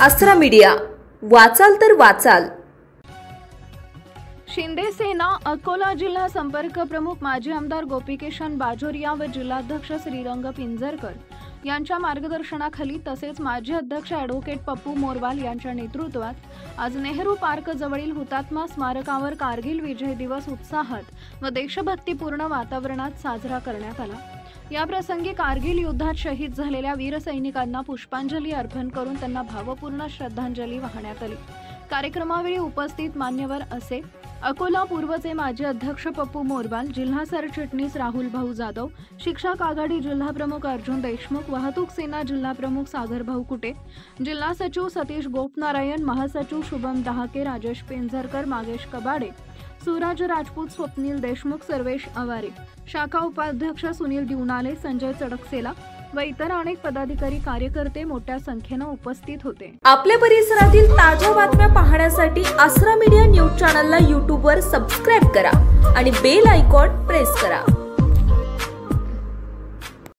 आसरा मीडिया, वाचाल तर वाचाल। शिंदे सेना अकोला जिल्हा संपर्क प्रमुख माजी आमदार गोपीकिशन बाजोरिया व जिल्हाध्यक्ष श्रीरंग पिंजरकर यांच्या मार्गदर्शनाखाली तसेच माजी अध्यक्ष ॲडव्होकेट पप्पू मोरवाल यांच्या नेतृत्वात आज नेहरू पार्क जवळील हुतात्मा स्मारकावर कारगिल विजय दिवस उत्साहात व देशभक्तीपूर्ण वातावरणात साजरा करण्यात आला। या प्रसंगी कारगिल युद्धात शहीद झालेल्या वीर सैनिकांना पुष्पांजली अर्पण करून त्यांना भावपूर्ण श्रद्धांजली वाहण्यात आली। कार्यक्रमावेळी उपस्थित मान्यवर असे अकोला पूर्वचे माजी अध्यक्ष पप्पू मोरवाल, जिल्हा सरचिटणीस राहुल भाऊ जाधव, शिक्षक आघाडी जिल्हा प्रमुख अर्जुन देशमुख, वाहतूक सेना जिल्हा प्रमुख सागर भाऊ कुटे, जिल्हा सचिव सतीश गोपनारायण, महासचिव शुभम दहाके, राजेश पिंजरकर, मागेश कबाडे, सूरज राजपूत, स्वप्नील देशमुख, सर्वेश अवारे, शाखा उपाध्यक्ष सुनील दिवनाले, संजय चडकसेला व इतर अनेक पदाधिकारी कार्यकर्ते मोठ्या संख्येने उपस्थित होते। आपल्या परिसरातील ताज्या बातम्या पाहण्यासाठी आसरा मीडिया न्यूज चॅनलला YouTube वर सबस्क्राइब करा आणि बेल आयकॉन प्रेस करा।